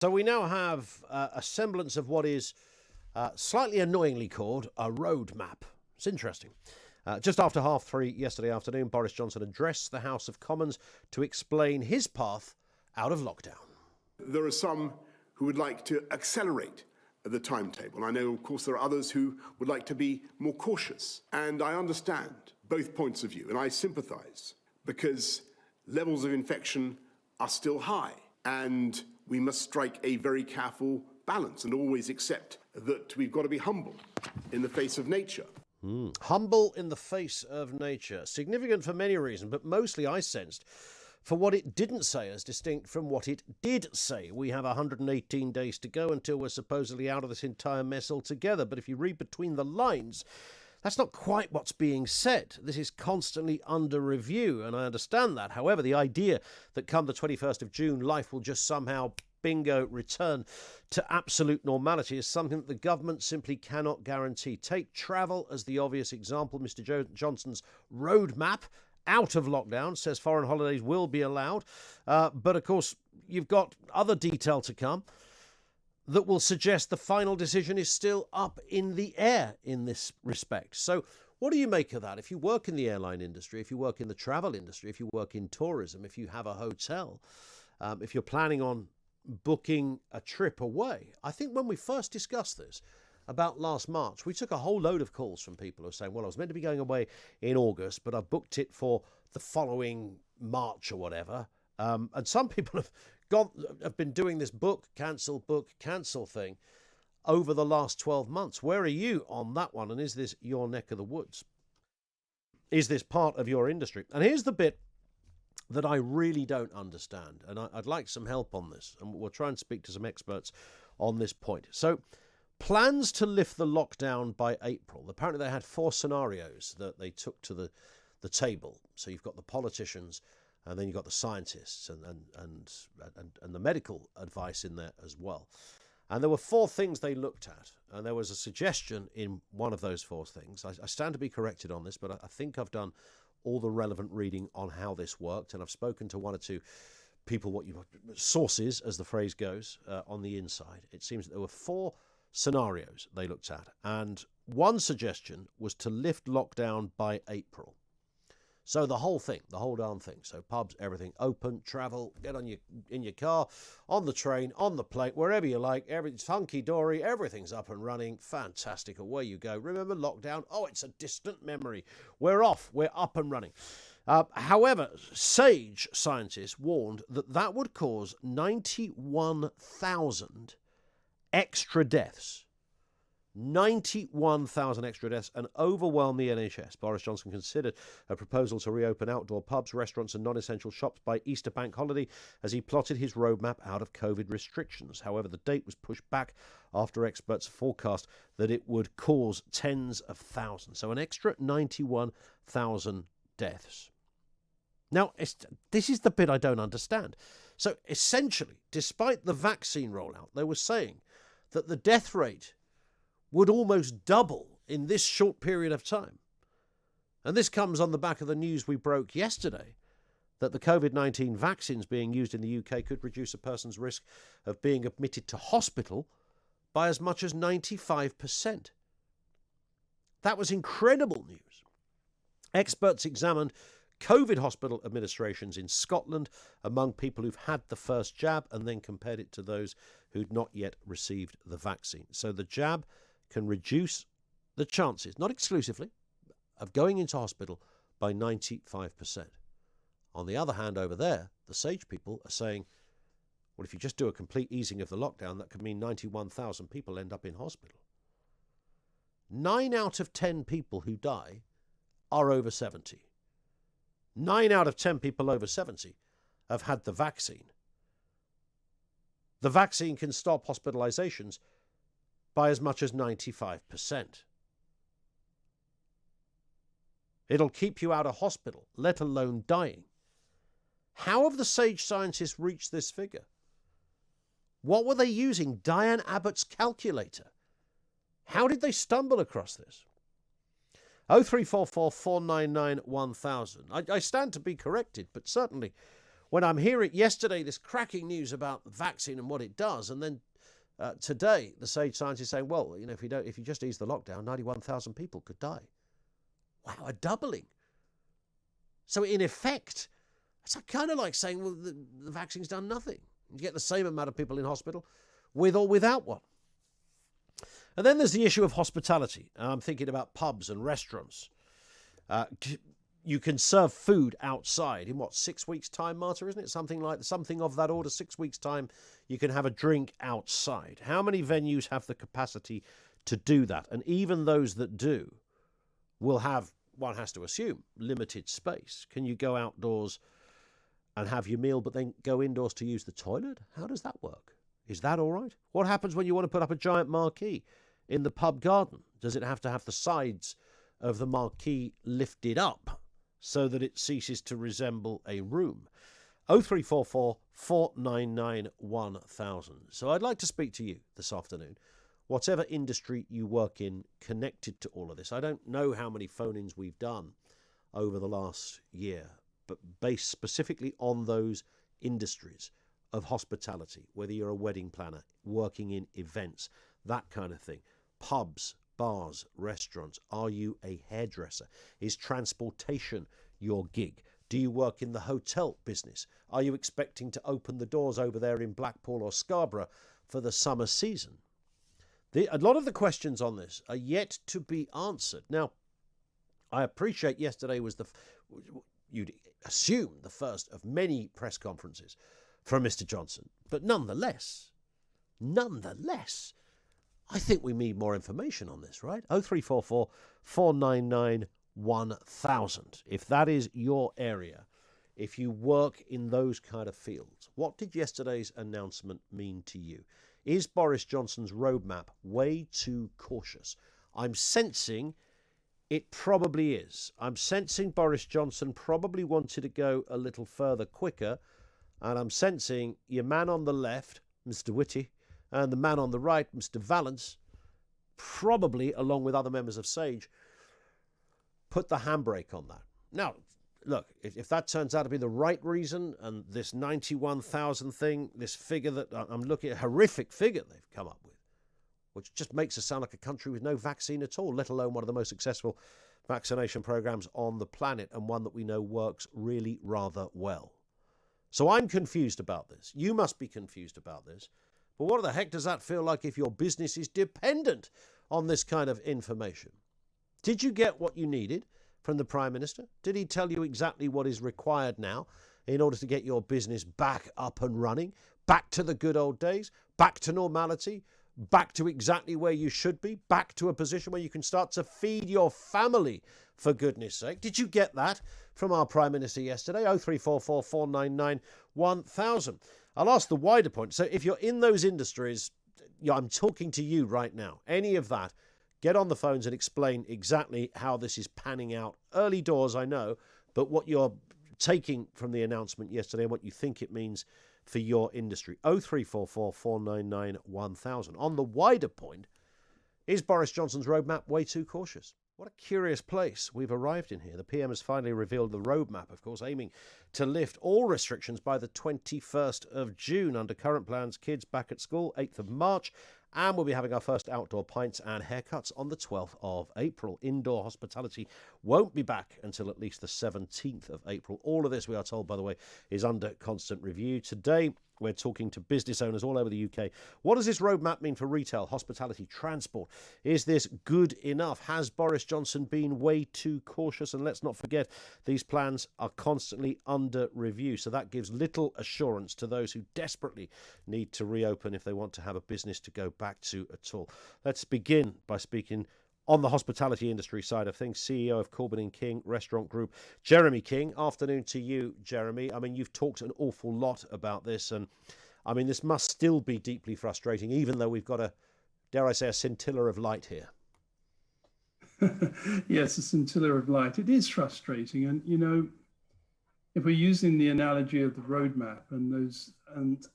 So we now have a semblance of what is slightly annoyingly called a roadmap. It's interesting. Just after 3:30 yesterday afternoon, Boris Johnson addressed the House of Commons to explain his path out of lockdown. There are some who would like to accelerate the timetable. I know, of course, there are others who would like to be more cautious. And I understand both points of view, and I sympathise, because levels of infection are still high, and we must strike a very careful balance and always accept that we've got to be humble in the face of nature. Humble in the face of nature. Significant for many reasons, but mostly I sensed for what it didn't say as distinct from what it did say. We have 118 days to go until we're supposedly out of this entire mess altogether. But if you read between the lines, that's not quite what's being said. This is constantly under review, and I understand that. However, the idea that come the 21st of June, life will just somehow, bingo, return to absolute normality is something that the government simply cannot guarantee. Take travel as the obvious example. Mr. Johnson's roadmap out of lockdown says foreign holidays will be allowed. But, of course, you've got other detail to come that will suggest the final decision is still up in the air in this respect. So what do you make of that? If you work in the airline industry, if you work in the travel industry, if you work in tourism, if you have a hotel, if you're planning on booking a trip away. I think when we first discussed this about last March, we took a whole load of calls from people who were saying, well, I was meant to be going away in August, but I booked it for the following March or whatever. And some people have been doing this book, cancel thing over the last 12 months. Where are you on that one? And is this your neck of the woods? Is this part of your industry? And here's the bit that I really don't understand, and I'd like some help on this, and we'll try and speak to some experts on this point. So, plans to lift the lockdown by April. Apparently they had 4 scenarios that they took to the table. So you've got the politicians, and then you've got the scientists and the medical advice in there as well. And there were 4 things they looked at, and there was a suggestion in one of those 4 things. I stand to be corrected on this, but I think I've done all the relevant reading on how this worked, and I've spoken to 1 or 2 people, sources, as the phrase goes, on the inside. It seems that there were 4 scenarios they looked at, and one suggestion was to lift lockdown by April. So the whole darn thing. So pubs, everything open, travel, get in your car, on the train, on the plane, wherever you like. Everything's hunky-dory, everything's up and running. Fantastic, away you go. Remember lockdown? Oh, it's a distant memory. We're off, we're up and running. However, sage scientists warned that would cause 91,000 extra deaths. 91,000 extra deaths and overwhelm the NHS. Boris Johnson considered a proposal to reopen outdoor pubs, restaurants and non-essential shops by Easter bank holiday as he plotted his roadmap out of COVID restrictions. However, the date was pushed back after experts forecast that it would cause tens of thousands. So an extra 91,000 deaths. Now, this is the bit I don't understand. So essentially, despite the vaccine rollout, they were saying that the death rate would almost double in this short period of time. And this comes on the back of the news we broke yesterday, that the COVID-19 vaccines being used in the UK could reduce a person's risk of being admitted to hospital by as much as 95%. That was incredible news. Experts examined COVID hospital administrations in Scotland among people who've had the first jab and then compared it to those who'd not yet received the vaccine. So the jab can reduce the chances, not exclusively, of going into hospital by 95%. On the other hand, over there, the sage people are saying, well, if you just do a complete easing of the lockdown, that could mean 91,000 people end up in hospital. 9 out of 10 people who die are over 70. 9 out of 10 people over 70 have had the vaccine. The vaccine can stop hospitalizations by as much as 95%. It'll keep you out of hospital, let alone dying. How have the sage scientists reached this figure? What were they using? Diane Abbott's calculator. How did they stumble across this? 0344 499 1000. I stand to be corrected, but certainly when I'm hearing yesterday this cracking news about the vaccine and what it does, and then today the sage science is saying, well, if you just ease the lockdown, 91,000 people could die. Wow, a doubling. So in effect, it's kind of like saying, well, the vaccine's done nothing. You get the same amount of people in hospital with or without one. And then there's the issue of hospitality. I'm thinking about pubs and restaurants. You can serve food outside in 6 weeks' time, Marta, isn't it? Something of that order. 6 weeks' time, you can have a drink outside. How many venues have the capacity to do that? And even those that do will have, one has to assume, limited space. Can you go outdoors and have your meal, but then go indoors to use the toilet? How does that work? Is that all right? What happens when you want to put up a giant marquee in the pub garden? Does it have to have the sides of the marquee lifted up so that it ceases to resemble a room? 0344 499 1000. So I'd like to speak to you this afternoon, whatever industry you work in connected to all of this. I don't know how many phone-ins we've done over the last year, but based specifically on those industries of hospitality, whether you're a wedding planner, working in events, that kind of thing. Pubs, bars, restaurants. Are you a hairdresser? Is transportation your gig? Do you work in the hotel business? Are you expecting to open the doors over there in Blackpool or Scarborough for the summer season? A lot of the questions on this are yet to be answered. Now, I appreciate yesterday was you'd assume the first of many press conferences from Mr. Johnson. But nonetheless, I think we need more information on this, right? 0344 499 1000. If that is your area, if you work in those kind of fields, what did yesterday's announcement mean to you? Is Boris Johnson's roadmap way too cautious? I'm sensing it probably is. I'm sensing Boris Johnson probably wanted to go a little further quicker. And I'm sensing your man on the left, Mr. Whitty, and the man on the right, Mr. Valance, probably, along with other members of SAGE, put the handbrake on that. Now, look, if that turns out to be the right reason, and this 91,000 thing, this figure that I'm looking at, a horrific figure they've come up with, which just makes us sound like a country with no vaccine at all, let alone one of the most successful vaccination programs on the planet, and one that we know works really rather well. So I'm confused about this. You must be confused about this. But what the heck does that feel like if your business is dependent on this kind of information? Did you get what you needed from the Prime Minister? Did he tell you exactly what is required now in order to get your business back up and running, back to the good old days, back to normality, back to exactly where you should be, back to a position where you can start to feed your family, for goodness sake? Did you get that from our Prime Minister yesterday? 0344 499 1000. I'll ask the wider point. So if you're in those industries, I'm talking to you right now. Any of that, get on the phones and explain exactly how this is panning out. Early doors, I know, but what you're taking from the announcement yesterday and what you think it means for your industry. 0344 499 1000. On the wider point, is Boris Johnson's roadmap way too cautious? What a curious place we've arrived in here. The PM has finally revealed the roadmap, of course, aiming to lift all restrictions by the 21st of June. Under current plans, kids back at school, 8th of March. And we'll be having our first outdoor pints and haircuts on the 12th of April. Indoor hospitality won't be back until at least the 17th of April. All of this, we are told, by the way, is under constant review. Today, we're talking to business owners all over the UK. What does this roadmap mean for retail, hospitality, transport? Is this good enough? Has Boris Johnson been way too cautious? And let's not forget, these plans are constantly under review. So that gives little assurance to those who desperately need to reopen if they want to have a business to go back to at all. Let's begin by speaking on the hospitality industry side of things, CEO of Corbin & King Restaurant Group, Jeremy King. Afternoon to you, Jeremy. I mean, you've talked an awful lot about this, and I mean, this must still be deeply frustrating, even though we've got a, dare I say, a scintilla of light here. Yes, a scintilla of light. It is frustrating. And, you know, if we're using the analogy of the roadmap and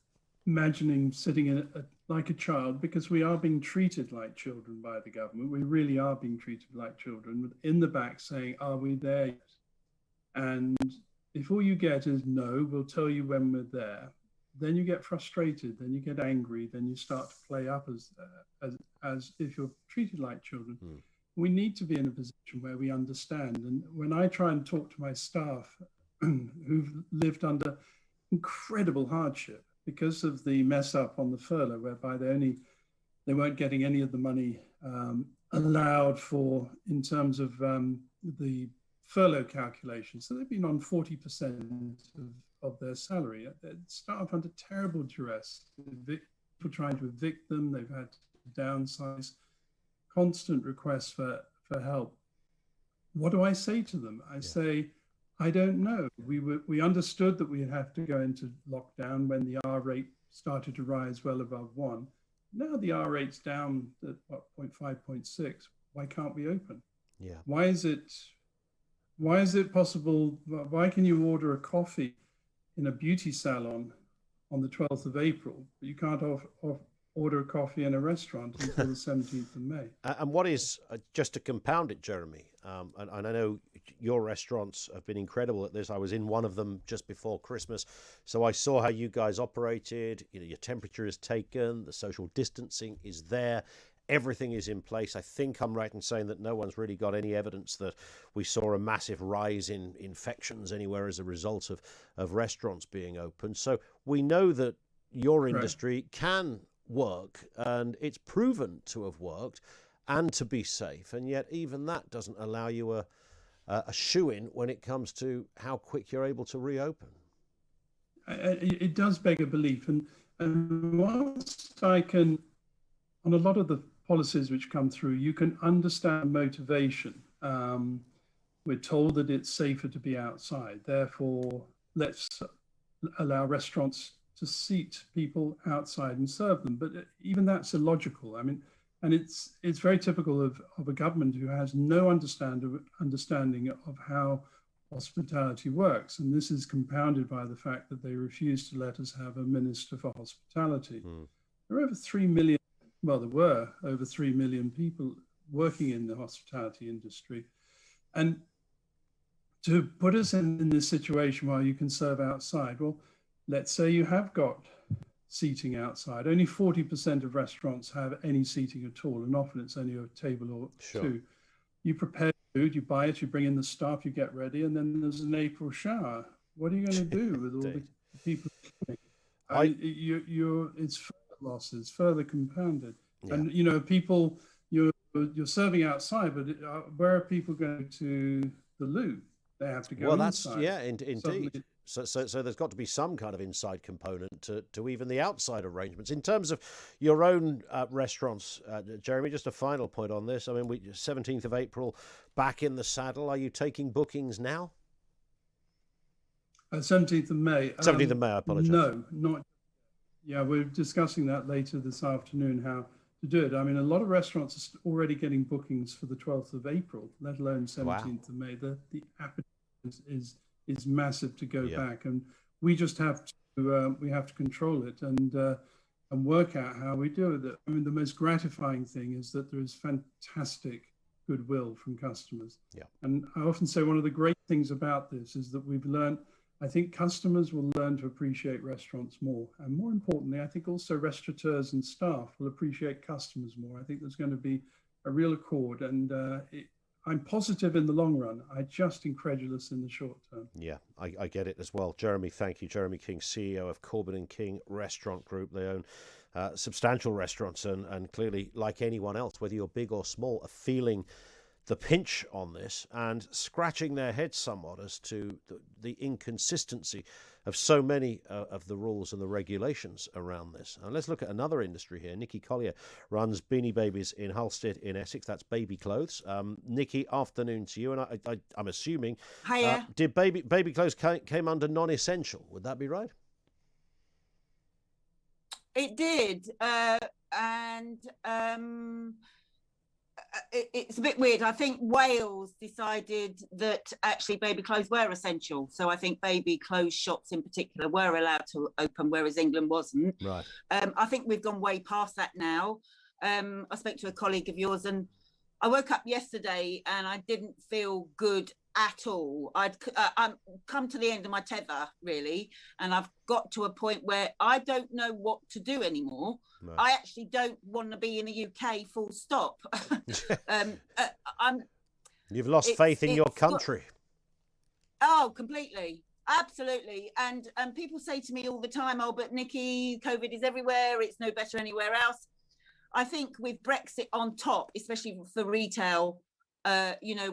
imagining sitting in like a child, because we are being treated like children by the government. We really are being treated like children, in the back saying, are we there yet? And if all you get is no, we'll tell you when we're there, then you get frustrated, then you get angry, then you start to play up as if you're treated like children. We need to be in a position where we understand. And when I try and talk to my staff who've lived under incredible hardship because of the mess up on the furlough, whereby they weren't getting any of the money allowed for in terms of the furlough calculation. So they've been on 40% of their salary. Staff under terrible duress. People trying to evict them. They've had to downsize. Constant requests for help. What do I say to them? I say, I don't know. We understood that we'd have to go into lockdown when the R rate started to rise well above 1. Now the R rate's down at 0.5, 0.6. Why can't we open? Yeah. Why is it possible? Why can you order a coffee in a beauty salon on the 12th of April, but you can't order a coffee in a restaurant until the 17th of May? And what is, just to compound it, Jeremy, and I know your restaurants have been incredible at this. I was in one of them just before Christmas, so I saw how you guys operated. You know, your temperature is taken, the social distancing is there, everything is in place. I think I'm right in saying that no one's really got any evidence that we saw a massive rise in infections anywhere as a result of restaurants being open. So we know that your industry can work, and it's proven to have worked and to be safe, and yet even that doesn't allow you a shoe-in when it comes to how quick you're able to reopen. It does beg a belief, and whilst I can, on a lot of the policies which come through, you can understand motivation. We're told that it's safer to be outside, therefore let's allow restaurants to seat people outside and serve them. But even that's illogical. I mean, and it's very typical of a government who has no understanding of how hospitality works. And this is compounded by the fact that they refuse to let us have a minister for hospitality. There are over 3 million, well, there were over 3 million people working in the hospitality industry. And to put us in this situation where you can serve outside, well, let's say you have got seating outside. Only 40% of restaurants have any seating at all, and often it's only a table or two. You prepare food, you buy it, you bring in the staff, you get ready, and then there's an April shower. What are you going to do with all the people? It's further losses, further compounded. And you know, people, you're serving outside, but where are people going to the loo? They have to go inside. Indeed. So there's got to be some kind of inside component to even the outside arrangements. In terms of your own restaurants, Jeremy, just a final point on this. I mean, 17th of April, back in the saddle. Are you taking bookings now? 17th of May. 17th of May, I apologise. No, not. Yeah, we're discussing that later this afternoon, how to do it. I mean, a lot of restaurants are already getting bookings for the 12th of April, let alone 17th of May. The appetite is massive to go back, and we just have to control it and work out how we do it. I mean, the most gratifying thing is that there is fantastic goodwill from customers. And I often say one of the great things about this is that we've learned, I think customers will learn to appreciate restaurants more, and more importantly, I think also restaurateurs and staff will appreciate customers more. I think there's going to be a real accord, and I'm positive in the long run. I'm just incredulous in the short term. Yeah, I get it as well. Jeremy, thank you. Jeremy King, CEO of Corbin & King Restaurant Group. They own substantial restaurants and clearly, like anyone else, whether you're big or small, are feeling the pinch on this and scratching their heads somewhat as to the inconsistency of so many of the rules and the regulations around this. And let's look at another industry here. Nikki Collier runs Beanie Babies in Halstead in Essex. That's baby clothes. Nikki, afternoon to you. And I'm assuming, did baby clothes came under non-essential? Would that be right? It did. It's a bit weird. I think Wales decided that actually baby clothes were essential. So I think baby clothes shops in particular were allowed to open, whereas England wasn't. Right. I think we've gone way past that now. I spoke to a colleague of yours and I woke up yesterday and I didn't feel good at all. I'm come to the end of my tether, really, and I've got to a point where I don't know what to do anymore. No. I actually don't want to be in the UK, full stop. You've lost faith in your country. Oh, completely. Absolutely. And people say to me all the time, oh, but Nikki, COVID is everywhere. It's no better anywhere else. I think with Brexit on top, especially for retail,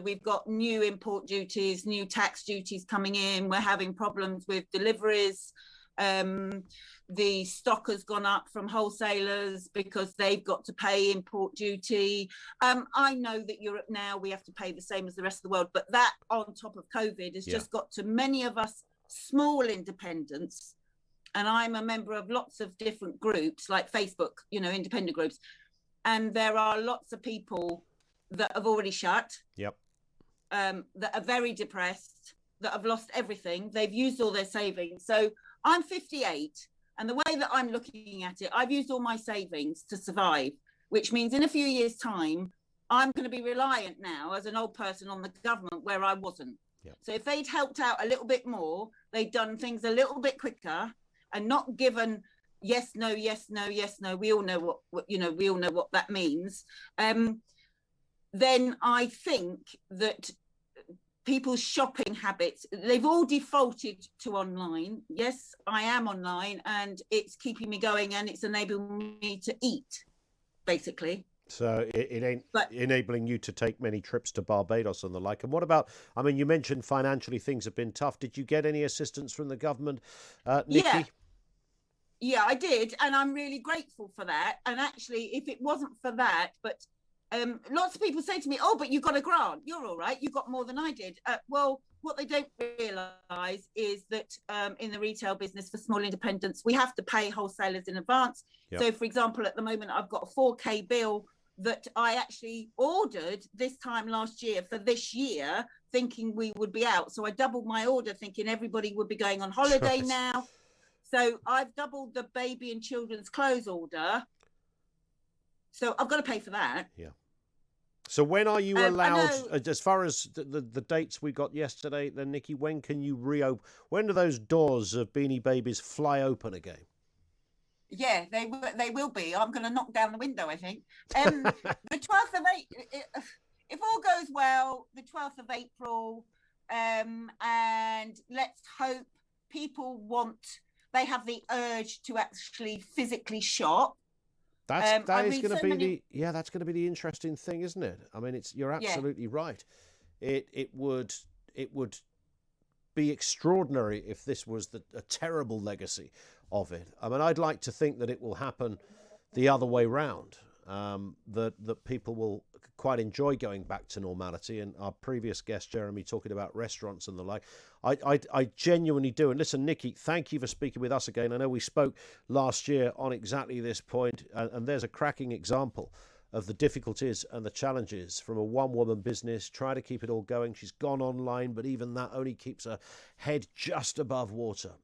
we've got new import duties, new tax duties coming in. We're having problems with deliveries. The stock has gone up from wholesalers because they've got to pay import duty. I know that Europe now, we have to pay the same as the rest of the world, but that on top of COVID has just got to many of us small independents. And I'm a member of lots of different groups like Facebook, independent groups. And there are lots of people that have already shut. Yep. That are very depressed, that have lost everything. They've used all their savings. So I'm 58. And the way that I'm looking at it, I've used all my savings to survive, which means in a few years' time, I'm going to be reliant now as an old person on the government where I wasn't. Yep. So if they'd helped out a little bit more, they'd done things a little bit quicker and not given yes, no, yes, no, yes, no. We all know what that means. Then I think that people's shopping habits, they've all defaulted to online. Yes, I am online and it's keeping me going and it's enabling me to eat, basically. So it ain't enabling you to take many trips to Barbados and the like. And what about, you mentioned financially things have been tough. Did you get any assistance from the government, Nikki? Yeah, I did. And I'm really grateful for that. And actually, if it wasn't for that, but lots of people say to me, oh, but you got a grant. You're all right. You got more than I did. Well, what they don't realise is that in the retail business for small independents, we have to pay wholesalers in advance. Yep. So, for example, at the moment, I've got a 4K bill that I actually ordered this time last year for this year, thinking we would be out. So I doubled my order, thinking everybody would be going on holiday now. So I've doubled the baby and children's clothes order. So I've got to pay for that. Yeah. So when are you allowed, as far as the dates we got yesterday, then, Nikki, when can you reopen? When do those doors of Beanie Babies fly open again? Yeah, they will be. I'm going to knock down the window, I think. The 12th of April, if all goes well, the 12th of April, and let's hope they have the urge to actually physically shop. That's going to be the interesting thing, isn't it? You're absolutely right. It would be extraordinary if this was a terrible legacy of it. I'd like to think that it will happen the other way round. That people will quite enjoy going back to normality. And our previous guest, Jeremy, talking about restaurants and the like, I genuinely do. And listen, Nikki, thank you for speaking with us again. I know we spoke last year on exactly this point, and there's a cracking example of the difficulties and the challenges from a one-woman business. Try to keep it all going. She's gone online, but even that only keeps her head just above water.